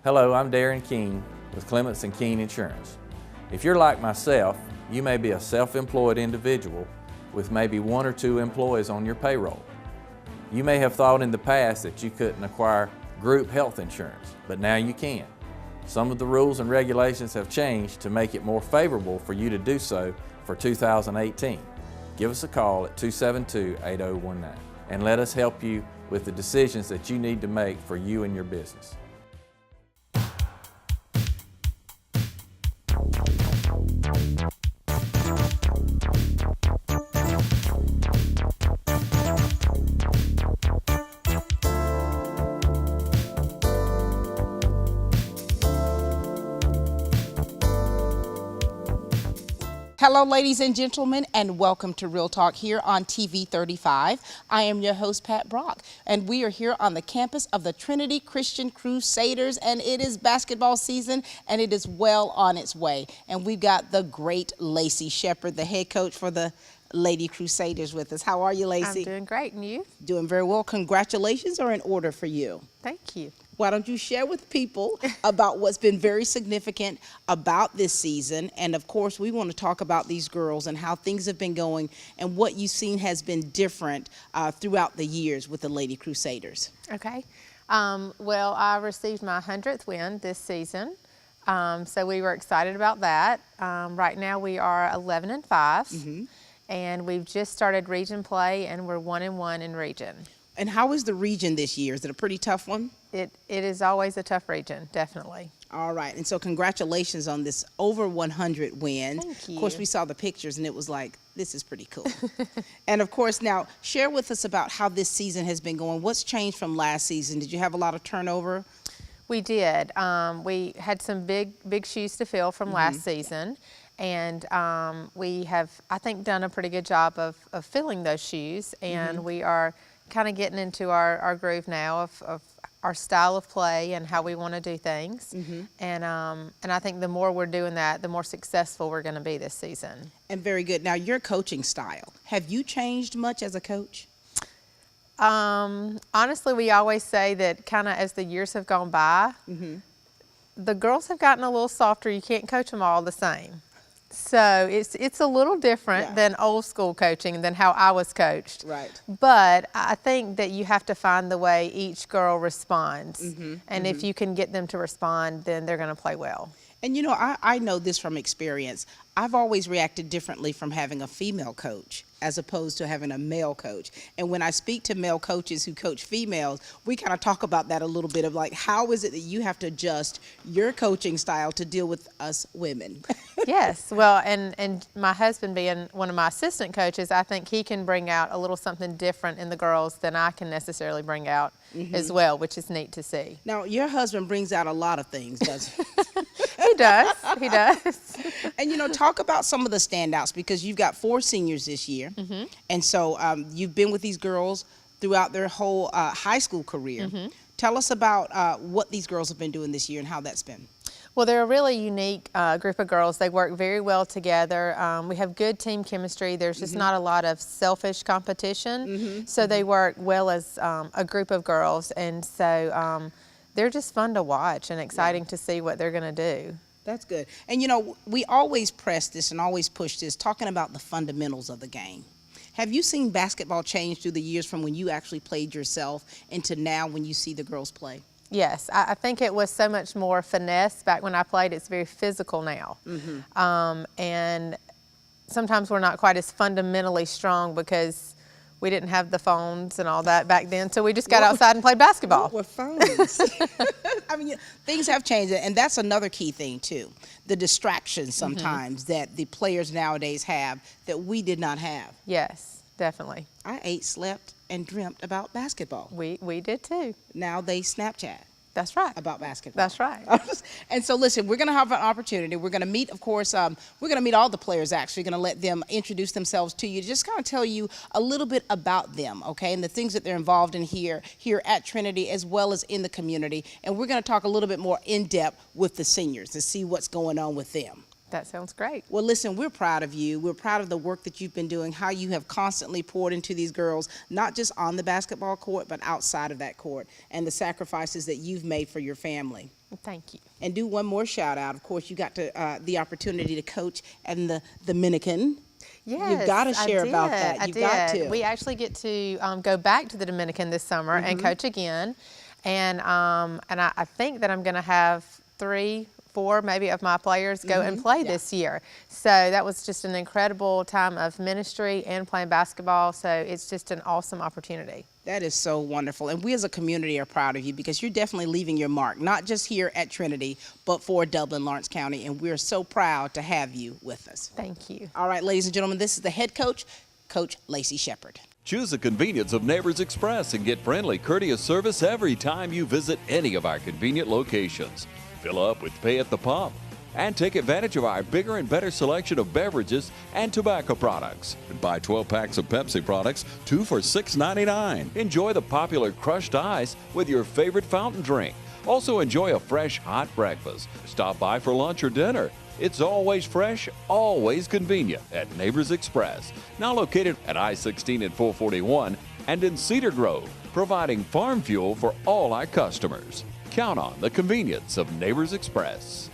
Hello, I'm Darren Keene with Clements & Keene Insurance. If you're like myself, you may be a self-employed individual with maybe 1 or 2 employees on your payroll. You may have thought in the past that you couldn't acquire group health insurance, but now you can. Some of the rules and regulations have changed to make it more favorable for you to do so for 2018. Give us a call at 272-8019 and let us help you with the decisions that you need to make for you and your business. Hello, ladies and gentlemen, and welcome to Real Talk here on TV 35. I am your host, Pat Brock, and we are here on the campus of the Trinity Christian Crusaders, and it is basketball season, and it is well on its way. And we've got the great Lacey Shepard, the head coach for the Lady Crusaders, with us. How are you, Lacey? I'm doing great, and you? Doing very well. Congratulations are in order for you. Thank you. Why don't you share with people about what's been very significant about this season? And of course, we want to talk about these girls and how things have been going and what you've seen has been different throughout the years with the Lady Crusaders. Okay. Well, I received my 100th win this season, so we were excited about that. Right now, we are 11-5, and we've just started region play, and we're 1-1 in region. And how is the region this year? Is it a pretty tough one? It is always a tough region, definitely. All right, and so congratulations on this over 100 wins. Thank you. Of course, we saw the pictures and it was like, this is pretty cool. And of course, now share with us about how this season has been going. What's changed from last season? Did you have a lot of turnover? We did. We had some big shoes to fill from last season. And we have, I think, done a pretty good job of filling those shoes. And we are kind of getting into our groove now of our style of play and how we want to do things. And I think the more we're doing that, the more successful we're going to be this season. And very good. Now, your coaching style, have you changed much as a coach? Honestly, we always say that kind of as the years have gone by, the girls have gotten a little softer. You can't coach them all the same. So it's a little different than old school coaching, than how I was coached. Right. But I think that you have to find the way each girl responds. And if you can get them to respond, then they're going to play well. And you know, I know this from experience. I've always reacted differently from having a female coach as opposed to having a male coach. And when I speak to male coaches who coach females, we kind of talk about that a little bit of like, how is it that you have to adjust your coaching style to deal with us women? Yes, well, and my husband being one of my assistant coaches, I think he can bring out a little something different in the girls than I can necessarily bring out as well, which is neat to see. Now, your husband brings out a lot of things, doesn't he? He does, he does. And you know, talk about some of the standouts, because you've got 4 seniors this year. And so you've been with these girls throughout their whole high school career. Tell us about what these girls have been doing this year and how that's been. Well, they're a really unique group of girls. They work very well together. We have good team chemistry. There's just not a lot of selfish competition. So they work well as a group of girls. And so they're just fun to watch and exciting to see what they're going to do. That's good. And you know, we always press this and always push this, talking about the fundamentals of the game. Have you seen basketball change through the years from when you actually played yourself into now when you see the girls play? Yes, I think it was so much more finesse back when I played. It's very physical now. And sometimes we're not quite as fundamentally strong because we didn't have the phones and all that back then, so we just got outside and played basketball. What were phones? I mean, things have changed, and that's another key thing too. The distractions sometimes that the players nowadays have that we did not have. Yes, definitely. I ate, slept, and dreamt about basketball. We did too. Now they Snapchat. That's right. About basketball. That's right. And so listen, we're going to have an opportunity. We're going to meet, of course, we're going to meet all the players actually. Going to let them introduce themselves to you, just kind of tell you a little bit about them, okay, and the things that they're involved in here at Trinity as well as in the community. And we're going to talk a little bit more in depth with the seniors to see what's going on with them. That sounds great. Well, listen, we're proud of you. We're proud of the work that you've been doing, how you have constantly poured into these girls, not just on the basketball court, but outside of that court, and the sacrifices that you've made for your family. Thank you. And do one more shout out. Of course, you got to, the opportunity to coach in the Dominican. Yes, You've got to share about that. I You've did. got to. We actually get to go back to the Dominican this summer and coach again. And I think that I'm going to have 3, 4 maybe of my players go and play this year. So that was just an incredible time of ministry and playing basketball. So it's just an awesome opportunity. That is so wonderful. And we as a community are proud of you because you're definitely leaving your mark, not just here at Trinity, but for Dublin, Lawrence County. And we're so proud to have you with us. Thank you. All right, ladies and gentlemen, this is the head coach, Coach Lacey Shepard. Choose the convenience of Neighbors Express and get friendly, courteous service every time you visit any of our convenient locations. Fill up with pay at the pump and take advantage of our bigger and better selection of beverages and tobacco products. And buy 12 packs of Pepsi products, 2 for $6.99. Enjoy the popular crushed ice with your favorite fountain drink. Also enjoy a fresh, hot breakfast. Stop by for lunch or dinner. It's always fresh, always convenient at Neighbors Express. Now located at I-16 and 441 and in Cedar Grove, providing farm fuel for all our customers. Count on the convenience of Neighbors Express.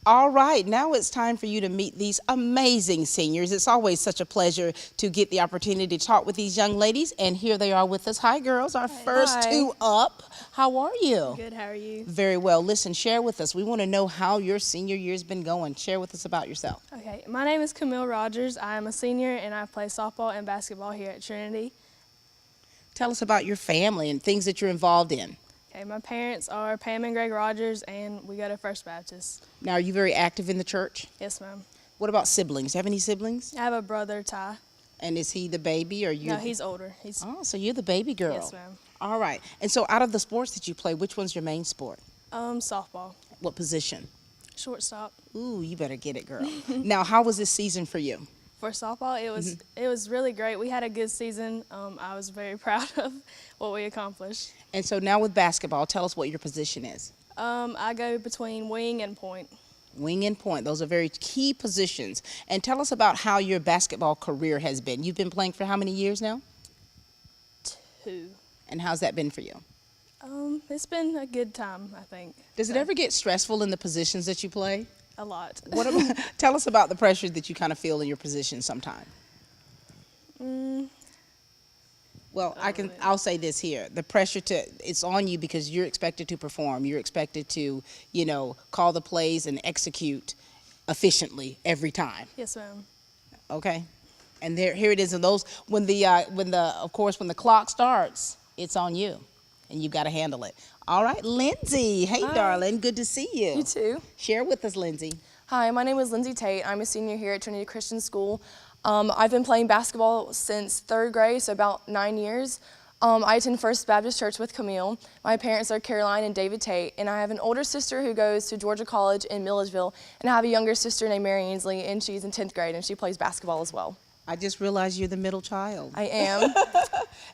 All right, now it's time for you to meet these amazing seniors. It's always such a pleasure to get the opportunity to talk with these young ladies, and here they are with us. Hi, girls, our first 2 up. How are you? Good, how are you? Very well. Listen, share with us. We want to know how your senior year's been going. Share with us about yourself. Okay, my name is Camille Rogers. I am a senior and I play softball and basketball here at Trinity. Tell us about your family and things that you're involved in. Okay, my parents are Pam and Greg Rogers, and we go to First Baptist. Now, are you very active in the church? Yes, ma'am. What about siblings? Do you have any siblings? I have a brother, Ty. And is he the baby or you? No, he's older. He's Oh, so you're the baby girl. Yes, ma'am. All right. And so out of the sports that you play, which one's your main sport? Softball, What position? shortstop. Ooh, you better get it, girl. Now, how was this season for you? For softball, it was really great. We had a good season. I was very proud of what we accomplished. And so now with basketball, tell us what your position is. I go between wing and point. Wing and point, those are very key positions. And tell us about how your basketball career has been. You've been playing for how many years now? 2. And how's that been for you? It's been a good time, I think. Does it ever get stressful in the positions that you play? A lot. What about, tell us about the pressure that you kind of feel in your position sometime. Well, I'll say this here. The pressure it's on you because you're expected to perform. You're expected to, call the plays and execute efficiently every time. Yes, ma'am. Okay? And here it is. And those, when the clock starts, it's on you. And you've got to handle it. All right, Lindsey. Hey, Hi. darling. Good to see you. You too. Share with us, Lindsey. Hi, my name is Lindsey Tate. I'm a senior here at Trinity Christian School. I've been playing basketball since 3rd grade, so about 9 years. I attend First Baptist Church with Camille. My parents are Caroline and David Tate, and I have an older sister who goes to Georgia College in Milledgeville, and I have a younger sister named Mary Ansley, and she's in 10th grade, and she plays basketball as well. I just realized you're the middle child. I am.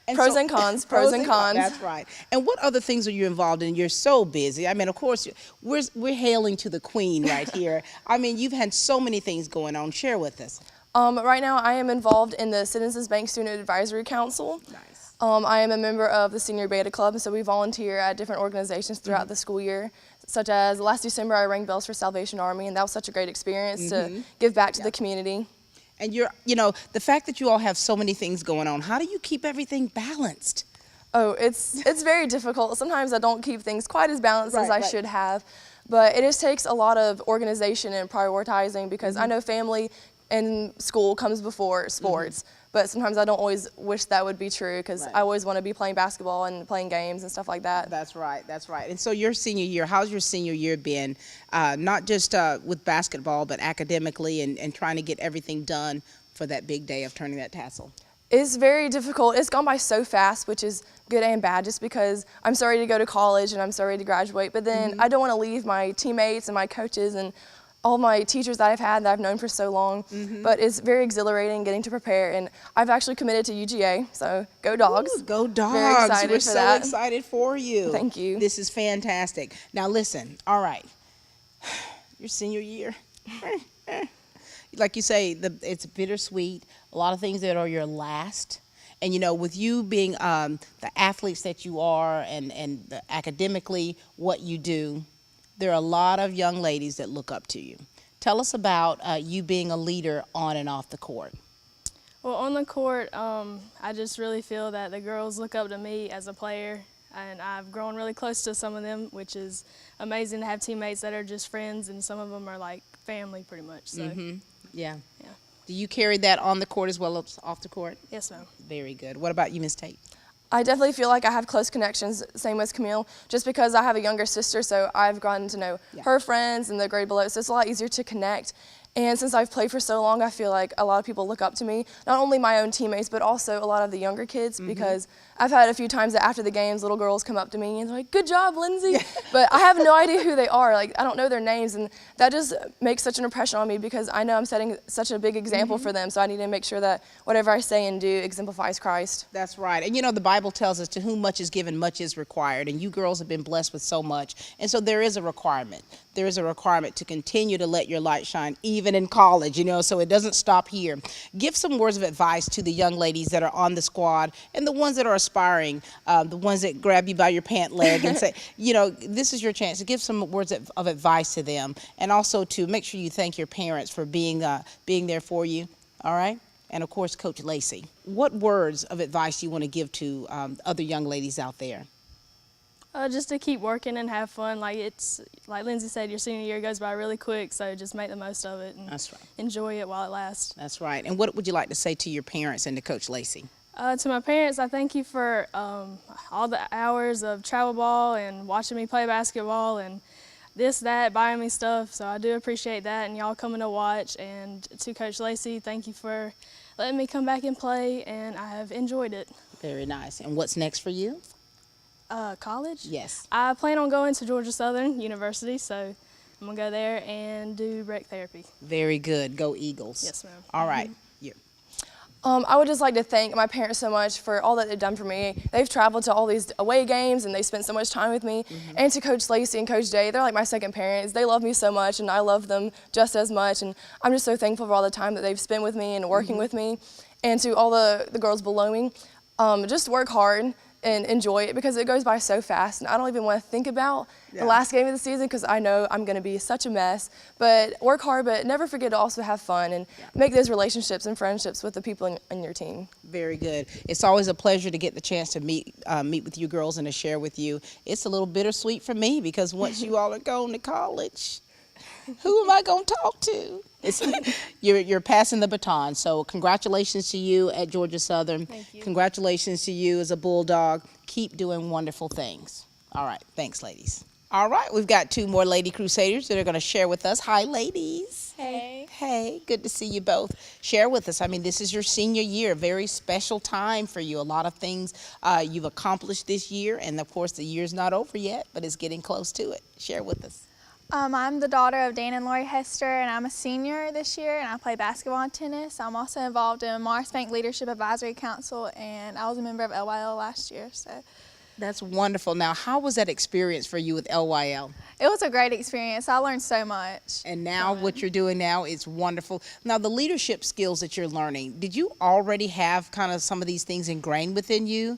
And Pros so- and cons, pros and cons. That's right. And what other things are you involved in? You're so busy. I mean, of course, we're hailing to the queen right here. I mean, you've had so many things going on. Share with us. Right now, I am involved in the Citizens Bank Student Advisory Council. Nice. I am a member of the Senior Beta Club, so we volunteer at different organizations throughout the school year, such as last December I rang bells for Salvation Army, and that was such a great experience to give back to the community. And the fact that you all have so many things going on, how do you keep everything balanced? Oh, it's very difficult. Sometimes I don't keep things quite as balanced as I Right. should have, but it just takes a lot of organization and prioritizing because I know family and school comes before sports, but sometimes I don't always wish that would be true because Right. I always want to be playing basketball and playing games and stuff like that. That's right. That's right. And so your senior year, how's your senior year been? Not just with basketball, but academically and trying to get everything done for that big day of turning that tassel. It's very difficult. It's gone by so fast, which is good and bad just because I'm so ready to go to college and I'm so ready to graduate, but then I don't want to leave my teammates and my coaches and all my teachers that I've had that I've known for so long, but it's very exhilarating getting to prepare, and I've actually committed to UGA, so go Dogs. Ooh, go Dogs. Very excited We're for so that. excited for you. Thank you. This is fantastic. Now listen, all right, your senior year. Like you say, it's bittersweet, a lot of things that are your last, And you know, with you being the athletes that you are, and academically what you do, there are a lot of young ladies that look up to you. Tell us about you being a leader on and off the court. Well, on the court, I just really feel that the girls look up to me as a player, and I've grown really close to some of them, which is amazing to have teammates that are just friends, and some of them are like family pretty much. So, Yeah. yeah. Do you carry that on the court as well as off the court? Yes, ma'am. Very good. What about you, Miss Tate? I definitely feel like I have close connections, same as Camille, just because I have a younger sister, so I've gotten to know her friends and the grade below, so it's a lot easier to connect. And since I've played for so long, I feel like a lot of people look up to me, not only my own teammates, but also a lot of the younger kids, because I've had a few times that after the games, little girls come up to me and they're like, "Good job, Lindsey." But I have no idea who they are. Like, I don't know their names, and that just makes such an impression on me because I know I'm setting such a big example for them, so I need to make sure that whatever I say and do exemplifies Christ. That's right. And you know, the Bible tells us to whom much is given, much is required. And you girls have been blessed with so much. And so there is a requirement. There is a requirement to continue to let your light shine, even in college, you know, so it doesn't stop here. Give some words of advice to the young ladies that are on the squad and the ones that are aspiring, the ones that grab you by your pant leg and say, you know, this is your chance to give some words of advice to them. And also to make sure you thank your parents for being there for you. All right. And of course, Coach Lacey, what words of advice do you want to give to other young ladies out there? Just to keep working and have fun. Like Lindsey said, your senior year goes by really quick, so just make the most of it and That's right. enjoy it while it lasts. That's right. And what would you like to say to your parents and to Coach Lacey? To my parents, I thank you for all the hours of travel ball and watching me play basketball and this, that, buying me stuff. So I do appreciate that, and y'all coming to watch. And to Coach Lacey, thank you for letting me come back and play, and I have enjoyed it. Very nice. And what's next for you? College? Yes. I plan on going to Georgia Southern University, so I'm going to go there and do rec therapy. Very good. Go Eagles. Yes, ma'am. All right. You. I would just like to thank my parents so much for all that they've done for me. They've traveled to all these away games and they spent so much time with me. And to Coach Lacey and Coach Day, they're like my second parents. They love me so much and I love them just as much. And I'm just so thankful for all the time that they've spent with me and working with me. And to all the girls below me, just work hard and enjoy it because it goes by so fast. And I don't even want to think about the last game of the season because I know I'm going to be such a mess. But work hard, but never forget to also have fun and make those relationships and friendships with the people in your team. Very good. It's always a pleasure to get the chance to meet with you girls and to share with you. It's a little bittersweet for me because once you all are going to college, who am I going to talk to? You're passing the baton. So congratulations to you at Georgia Southern. Thank you. Congratulations to you as a Bulldog. Keep doing wonderful things. All right. Thanks, ladies. All right. We've got two more Lady Crusaders that are going to share with us. Hi, ladies. Hey. Hey, good to see you both. Share with us. I mean, this is your senior year, very special time for you. A lot of things you've accomplished this year. And, of course, the year's not over yet, but it's getting close to it. Share with us. I'm the daughter of Dan and Lori Hester, and I'm a senior this year, and I play basketball and tennis. I'm also involved in Mars Bank Leadership Advisory Council, and I was a member of LYL last year. So that's wonderful. Now, how was that experience for you with LYL? it was a great experience. I learned so much. And now what you're doing now is wonderful. Now, the leadership skills that you're learning, did you already have kind of some of these things ingrained within you?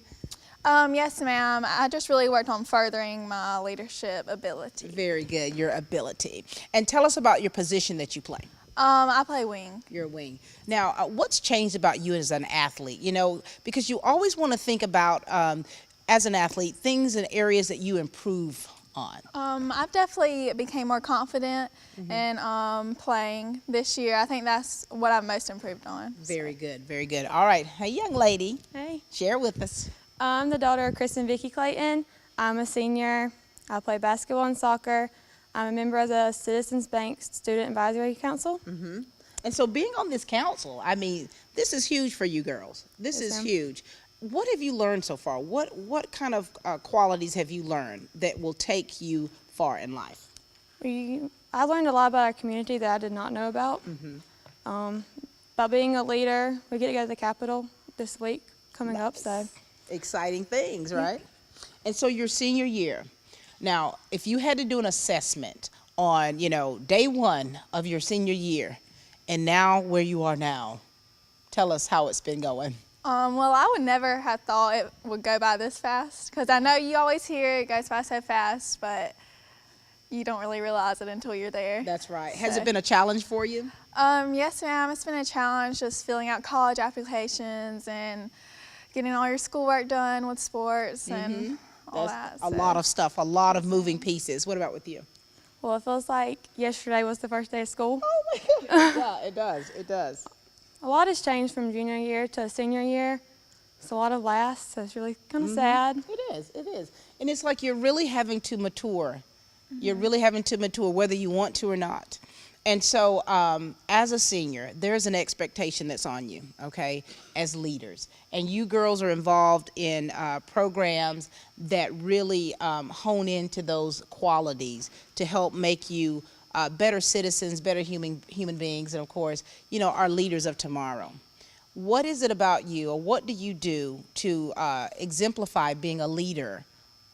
Yes, ma'am. I just really worked on furthering my leadership ability. Very good, your ability. And tell us about your position that you play. I play wing. You're a wing. Now, what's changed about you as an athlete? You know, because you always want to think about, as an athlete, things and areas that you improve on. I've definitely became more confident in playing this year. I think that's what I've most improved on. Very good, very good. All right, hey, young lady. Hey. Share with us. I'm the daughter of Chris and Vicky Clayton. I'm a senior. I play basketball and soccer. I'm a member of the Citizens Bank Student Advisory Council. And so being on this council, I mean, this is huge for you girls. This is huge. What have you learned so far? What kind of qualities have you learned that will take you far in life? I learned a lot about our community that I did not know about. About being a leader. We get to go to the Capitol this week coming up. So exciting things, right? And so your senior year. Now, if you had to do an assessment on, you know, day one of your senior year and now where you are now, tell us how it's been going. Well, I would never have thought it would go by this fast, because I know you always hear it goes by so fast, but you don't really realize it until you're there. That's right. Has it been a challenge for you? Yes, ma'am. It's been a challenge just filling out college applications and getting all your schoolwork done with sports and all that. A lot of stuff, a lot of moving pieces. What about with you? Well, it feels like yesterday was the first day of school. Oh my goodness. Yeah, it does. It does. A lot has changed from junior year to senior year. It's a lot of lasts, so it's really kind of sad. It is. It is. And it's like you're really having to mature. You're really having to mature whether you want to or not. And so as a senior, there's an expectation that's on you, okay, as leaders. And you girls are involved in programs that really hone into those qualities to help make you better citizens, better human beings, and of course, you know, our leaders of tomorrow. What is it about you, or what do you do to exemplify being a leader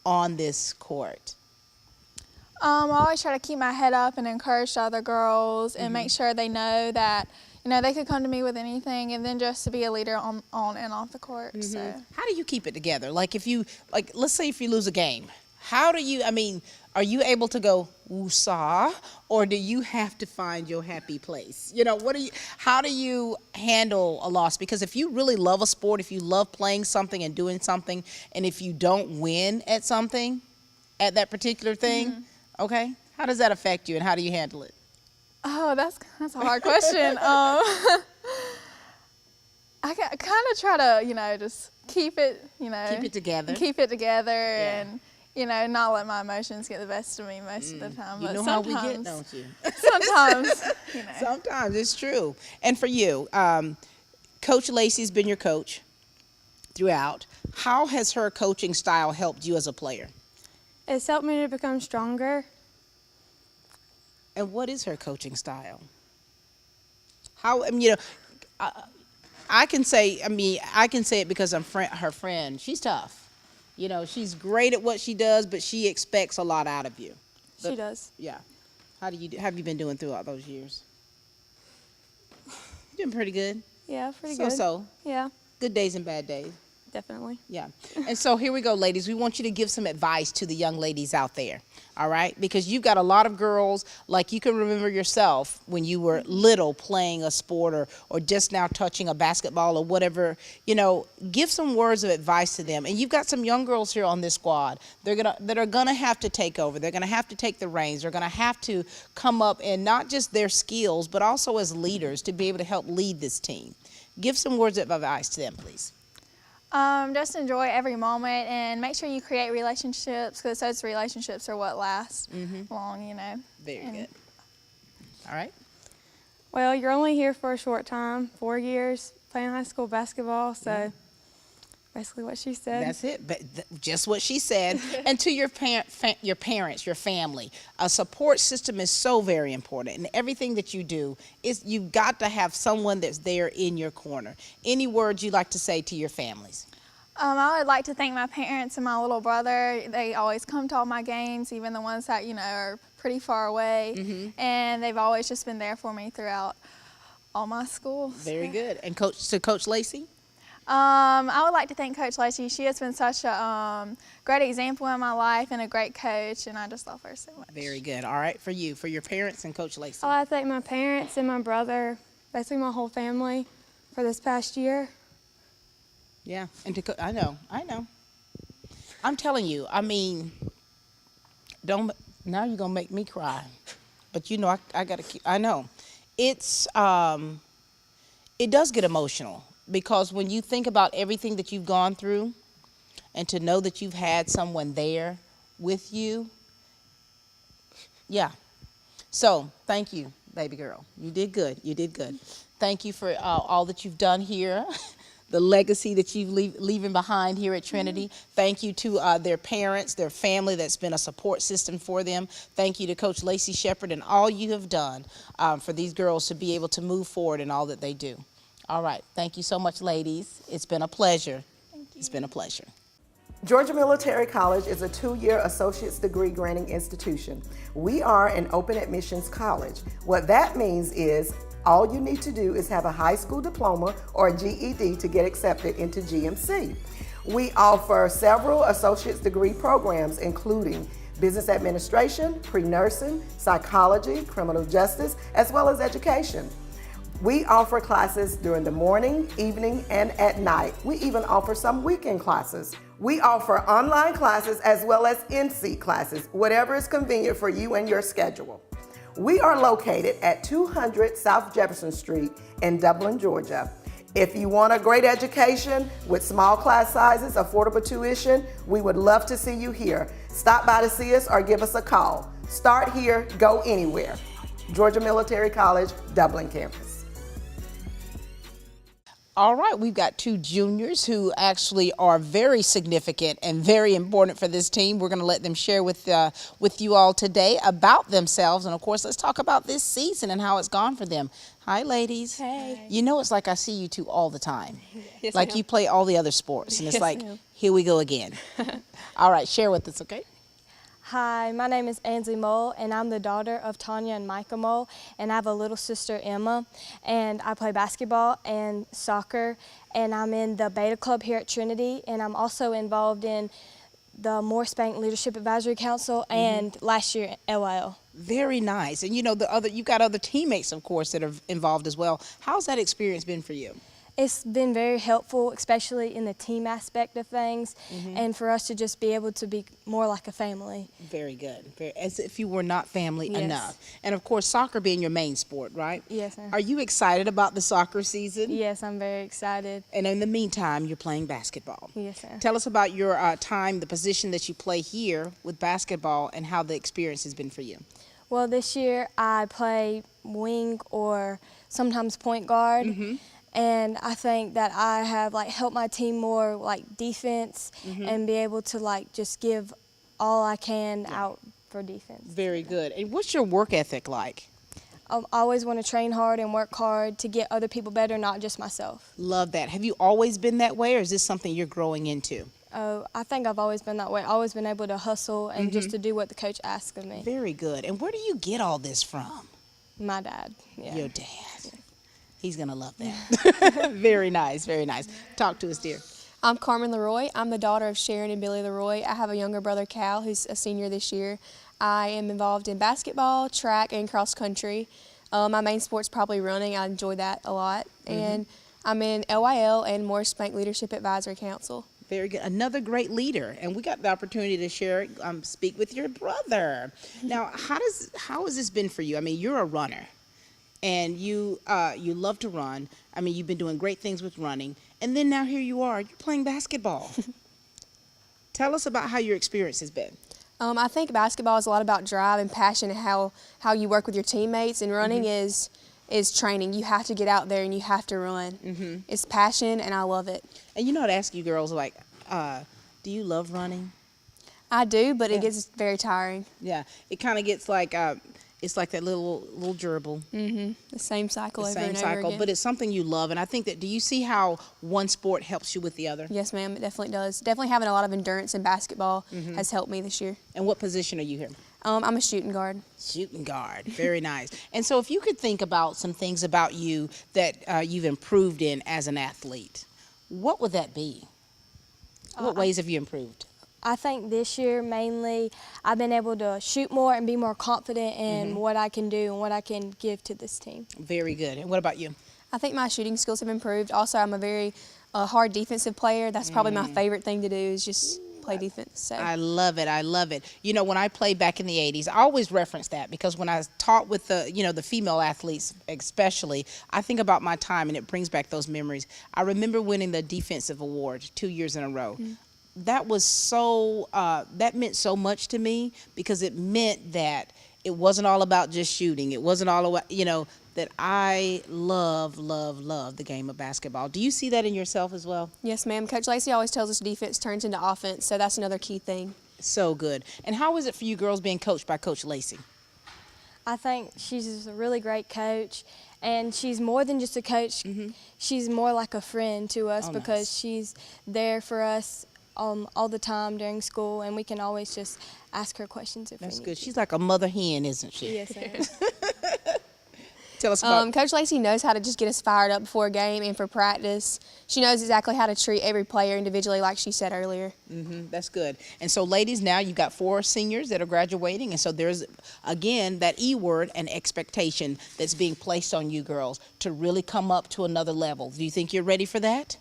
on this court? I always try to keep my head up and encourage the other girls and make sure they know that, you know, they could come to me with anything, and then just to be a leader on and off the court. So. How do you keep it together? Like if you, like, let's say if you lose a game, how do you, I mean, are you able to go woosah, or do you have to find your happy place? You know, how do you handle a loss? Because if you really love a sport, if you love playing something and doing something, and if you don't win at something, at that particular thing, okay, how does that affect you, and how do you handle it? Oh, that's a hard question. I kind of try to, you know, just keep it, you know. Keep it together. Keep it together and, you know, not let my emotions get the best of me most of the time. You know how we get, don't you? Sometimes, you know. Sometimes, it's true. And for you, Coach Lacey's been your coach throughout. How has her coaching style helped you as a player? It's helped me to become stronger. And what is her coaching style? How, I mean, you know, I can say it because I'm her friend. She's tough. You know, she's great at what she does, but she expects a lot out of you. She does. Yeah. Have you been doing throughout those years? Doing pretty good. Yeah, pretty good. So. Yeah, Good days and bad days. definitely. Yeah. And so here we go, ladies. We want you to give some advice to the young ladies out there, all right? Because you've got a lot of girls, like you can remember yourself when you were little playing a sport or just now touching a basketball or whatever. You know, give some words of advice to them. And you've got some young girls here on this squad that are going to have to take over. They're going to have to take the reins. They're going to have to come up and not just their skills, but also as leaders to be able to help lead this team. Give some words of advice to them, please. Just enjoy every moment and make sure you create relationships, because those relationships are what last long, you know. Very good. All right. Well, you're only here for a short time, 4 years, playing high school basketball, so basically what she said. That's it, but just what she said. And to your parents, your family, a support system is so very important. And everything that you do, you've got to have someone that's there in your corner. Any words you'd like to say to your families? I would like to thank my parents and my little brother. They always come to all my games, even the ones that, you know, are pretty far away. And they've always just been there for me throughout all my schools. Very good. And Coach Lacey? I would like to thank Coach Lacey. She has been such a great example in my life and a great coach, and I just love her so much. Very good. All right, for your parents and Coach Lacey. I thank my parents and my brother, basically my whole family, for this past year. Yeah, and I know. I'm telling you, I mean, now you're gonna make me cry, but you know I gotta keep. I know, it does get emotional. Because when you think about everything that you've gone through, and to know that you've had someone there with you, yeah. So thank you, baby girl. You did good. You did good. Thank you for all that you've done here, the legacy that you've leaving behind here at Trinity. Thank you to their parents, their family that's been a support system for them. Thank you to Coach Lacey Shepherd and all you have done for these girls to be able to move forward in all that they do. All right. Thank you so much, ladies. It's been a pleasure. Thank you. It's been a pleasure. Georgia Military College is a 2-year associate's degree granting institution. We are an open admissions college. What that means is All you need to do is have a high school diploma or a GED to get accepted into GMC. We offer several associate's degree programs, including business administration, pre-nursing, psychology, criminal justice, as well as education. We offer classes during the morning, evening, and at night. We even offer some weekend classes. We offer online classes as well as in-seat classes, whatever is convenient for you and your schedule. We are located at 200 South Jefferson Street in Dublin, Georgia. If you want a great education with small class sizes, affordable tuition, we would love to see you here. Stop by to see us or give us a call. Start here, go anywhere. Georgia Military College, Dublin campus. All right, we've got two juniors who actually are very significant and very important for this team. We're going to let them share with you all today about themselves. And, of course, let's talk about this season and how it's gone for them. Hi, ladies. Hey. You know, it's like I see you two all the time. Yes, like you play all the other sports. And it's like, here we go again. All right, share with us, okay? Hi, my name is Ansley Mole, and I'm the daughter of Tanya and Micah Mole, and I have a little sister, Emma, and I play basketball and soccer, and I'm in the Beta Club here at Trinity, and I'm also involved in the Morris Bank Leadership Advisory Council and last year LYL. Very nice. And you know, you've got other teammates, of course, that are involved as well. How's that experience been for you? It's been very helpful, especially in the team aspect of things, and for us to just be able to be more like a family. Very good. As if you were not family Yes. enough. And of course, soccer being your main sport, right? Yes, ma'am. Are you excited about the soccer season? Yes, I'm very excited. And in the meantime, you're playing basketball. Yes, ma'am. Tell us about your time, the position that you play here with basketball, and how the experience has been for you. Well, this year I play wing or sometimes point guard. And I think that I have helped my team more defense and be able to just give all I can out for defense. Very good. And what's your work ethic like? I always want to train hard and work hard to get other people better, not just myself. Love that. Have you always been that way, or is this something you're growing into? Oh, I think I've always been that way. I've always been able to hustle and just to do what the coach asks of me. Very good. And where do you get all this from? My dad. Yeah. Your dad. He's going to love that. Very nice, very nice. Talk to us, dear. I'm Karmen LeRoy. I'm the daughter of Sharon and Billy LeRoy. I have a younger brother, Cal, who's a senior this year. I am involved in basketball, track, and cross country. My main sport's probably running. I enjoy that a lot. And I'm in LYL and Morris Bank Leadership Advisory Council. Very good. Another great leader. And we got the opportunity to share, speak with your brother. Now, how has this been for you? I mean, you're a runner. And you love to run. I mean, you've been doing great things with running. And then now here you are, you're playing basketball. Tell us about how your experience has been. I think basketball is a lot about drive and passion and how you work with your teammates. And running is training. You have to get out there and you have to run. It's passion, and I love it. And you know, I'd ask you girls, do you love running? I do, but it gets very tiring. Yeah, it kind of gets like... it's like that little gerbil. The same cycle over and over again. Same cycle, but it's something you love. And I think that, do you see how one sport helps you with the other? Yes, ma'am, it definitely does. Definitely having a lot of endurance in basketball has helped me this year. And what position are you here? I'm a shooting guard. Shooting guard, very nice. And so if you could think about some things about you that you've improved in as an athlete, what would that be? What ways have you improved? I think this year mainly I've been able to shoot more and be more confident in what I can do and what I can give to this team. Very good. And what about you? I think my shooting skills have improved. Also, I'm a very hard defensive player. That's probably my favorite thing to do is just play defense. So. I love it. I love it. You know, when I played back in the 80s, I always reference that because when I taught with the female athletes especially, I think about my time and it brings back those memories. I remember winning the defensive award 2 years in a row. That was that meant so much to me because it meant that it wasn't all about just shooting. It wasn't all about, that I love the game of basketball. Do you see that in yourself as well? Yes, ma'am. Coach Lacey always tells us defense turns into offense, so that's another key thing. So good. And how is it for you girls being coached by Coach Lacey? I think she's a really great coach, and she's more than just a coach. She's more like a friend to us because she's there for us all the time during school, and we can always just ask her questions if we need That's good. to. She's like a mother hen, isn't she? Yes, ma'am. Tell us about Coach Lacey knows how to just get us fired up before a game and for practice. She knows exactly how to treat every player individually, like she said earlier. That's good. And so, ladies, now you've got 4 seniors that are graduating, and so there's, again, that E word and expectation that's being placed on you girls to really come up to another level. Do you think you're ready for that?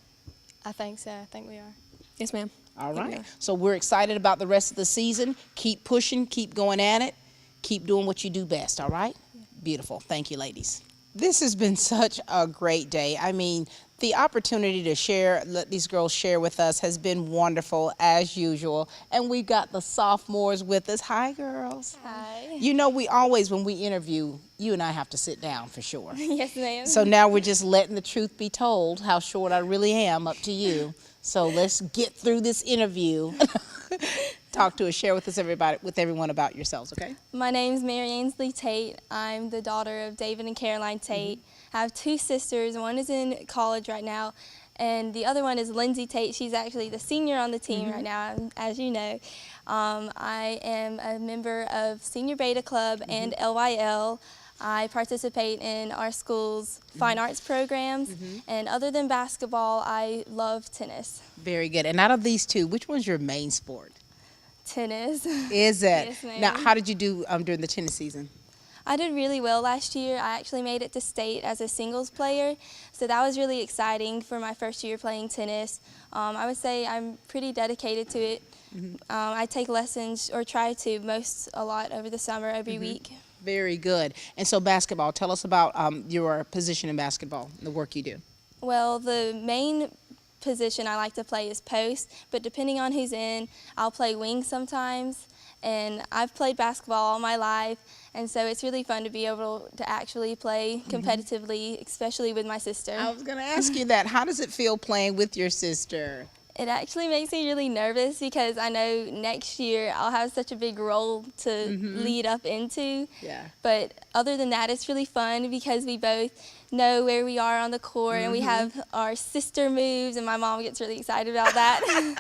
I think so. I think we are. Yes, ma'am. All right. So we're excited about the rest of the season. Keep pushing, keep going at it, keep doing what you do best, all right? Beautiful. Thank you, ladies. This has been such a great day. I mean, the opportunity to share, let these girls share with us has been wonderful as usual. And we've got the sophomores with us. Hi, girls. Hi. You know, we always, when we interview, you and I have to sit down for sure. Yes, ma'am. So now we're just letting the truth be told, how short I really am, up to you. So let's get through this interview. Talk to us, share with us, everyone about yourselves, okay? My name's Mary Ansley Tate. I'm the daughter of David and Caroline Tate. I have 2 sisters. One is in college right now, and the other one is Lindsey Tate. She's actually the senior on the team right now, as you know. I am a member of Senior Beta Club and LYL. I participate in our school's fine arts programs, and other than basketball, I love tennis. Very good. And out of these 2, which one's your main sport? Tennis. Is it? Yes, ma'am. Now, how did you do during the tennis season? I did really well last year. I actually made it to state as a singles player, so that was really exciting for my first year playing tennis. I would say I'm pretty dedicated to it. I take lessons, or try to, a lot over the summer, every week. Very good. And so basketball, tell us about your position in basketball, the work you do. Well, the main position I like to play is post, but depending on who's in, I'll play wing sometimes. And I've played basketball all my life, and so it's really fun to be able to actually play competitively, especially with my sister. I was going to ask you that. How does it feel playing with your sister? It actually makes me really nervous because I know next year I'll have such a big role to lead up into. Yeah. But other than that, it's really fun because we both know where we are on the court, and we have our sister moves, and my mom gets really excited about that.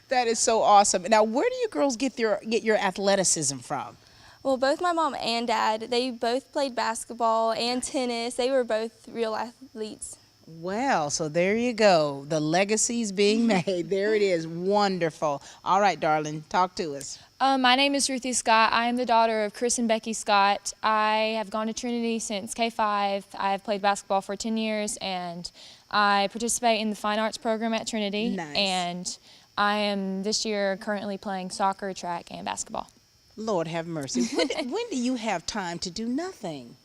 That is so awesome. Now, where do you girls get your athleticism from? Well, both my mom and dad, they both played basketball and tennis. They were both real athletes. Well, so there you go. The legacy's being made. There it is. Wonderful. All right, darling, talk to us. My name is Ruthie Scott. I am the daughter of Chris and Becky Scott. I have gone to Trinity since K-5. I have played basketball for 10 years, and I participate in the fine arts program at Trinity. Nice. And I am this year currently playing soccer, track, and basketball. Lord have mercy. When do you have time to do nothing?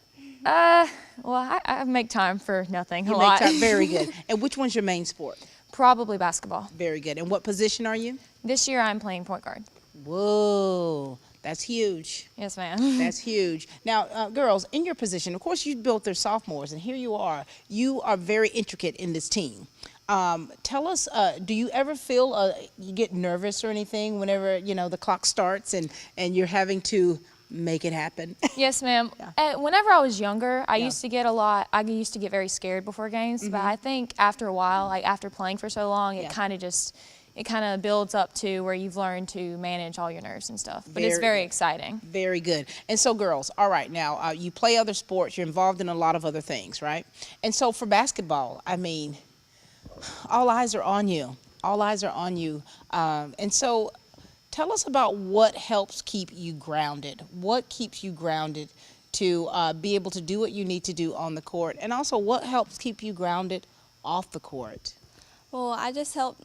Well, I make time for nothing a lot. Make time. Very good. And which one's your main sport? Probably basketball. Very good. And what position are you? This year I'm playing point guard. Whoa, that's huge. Yes, ma'am. That's huge. Now, girls, in your position, of course, you built their sophomores, and here you are. You are very intricate in this team. Tell us, do you ever feel you get nervous or anything whenever, the clock starts and you're having to make it happen? Yes, ma'am. Yeah. Whenever I was younger, I used to get very scared before games, but I think after a while, like after playing for so long, it kind of builds up to where you've learned to manage all your nerves and stuff. But it's very exciting. Very good. And so, girls, all right, now, you play other sports, you're involved in a lot of other things, right? And so for basketball, I mean, all eyes are on you. All eyes are on you. And so tell us about what helps keep you grounded. What keeps you grounded to be able to do what you need to do on the court? And also, what helps keep you grounded off the court? Well, I just help,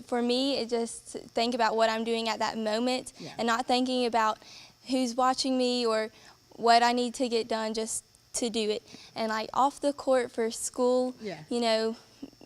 for me, it just think about what I'm doing at that moment and not thinking about who's watching me or what I need to get done, just to do it. And off the court for school,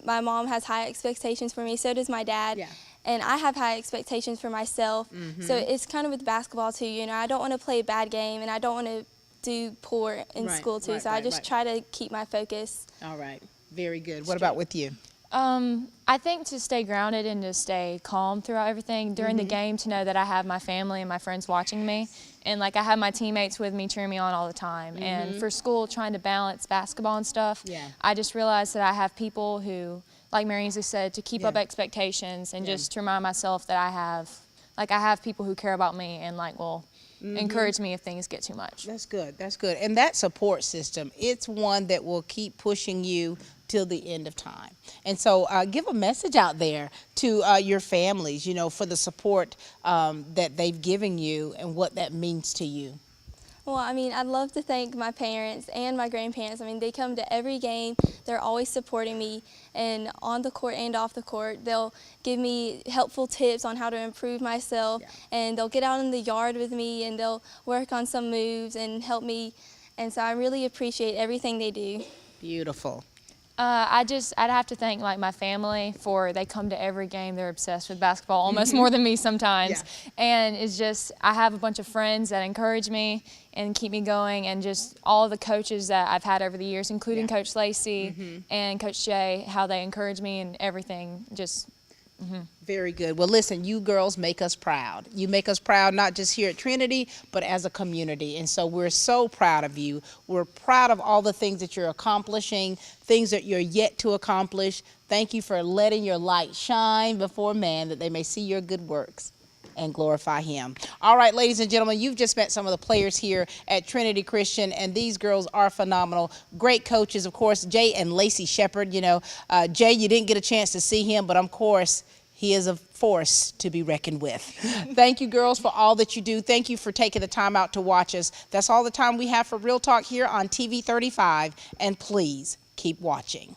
my mom has high expectations for me, so does my dad. Yeah. And I have high expectations for myself. So it's kind of with basketball too, I don't want to play a bad game, and I don't want to do poor in school too. So I just try to keep my focus. All right. Very good. What about with you? I think to stay grounded and to stay calm throughout everything during the game, to know that I have my family and my friends watching me, and I have my teammates with me cheering me on all the time. And for school, trying to balance basketball and stuff, I just realized that I have people who, like Mary Ansley said, to keep up expectations and just to remind myself that I have people who care about me and will encourage me if things get too much. That's good. That's good. And that support system, it's one that will keep pushing you till the end of time. And so give a message out there to your families, you know, for the support that they've given you and what that means to you. Well, I mean, I'd love to thank my parents and my grandparents. I mean, they come to every game. They're always supporting me, and on the court and off the court. They'll give me helpful tips on how to improve myself, and they'll get out in the yard with me, and they'll work on some moves and help me. And so I really appreciate everything they do. Beautiful. I'd have to thank like my family for they come to every game. They're obsessed with basketball almost more than me sometimes. And it's just, I have a bunch of friends that encourage me and keep me going, and just all the coaches that I've had over the years, including Coach Lacey and Coach Jay, how they encourage me and everything. Just Very good. Well, listen, you girls make us proud. You make us proud not just here at Trinity, but as a community. And so we're so proud of you. We're proud of all the things that you're accomplishing, things that you're yet to accomplish. Thank you for letting your light shine before man, that they may see your good works and glorify him. All right, ladies and gentlemen, you've just met some of the players here at Trinity Christian, and these girls are phenomenal. Great coaches, of course, Jay and Lacey Shepard. You know, Jay, you didn't get a chance to see him, but of course, he is a force to be reckoned with. Thank you, girls, for all that you do. Thank you for taking the time out to watch us. That's all the time we have for Real Talk here on TV 35, and please keep watching.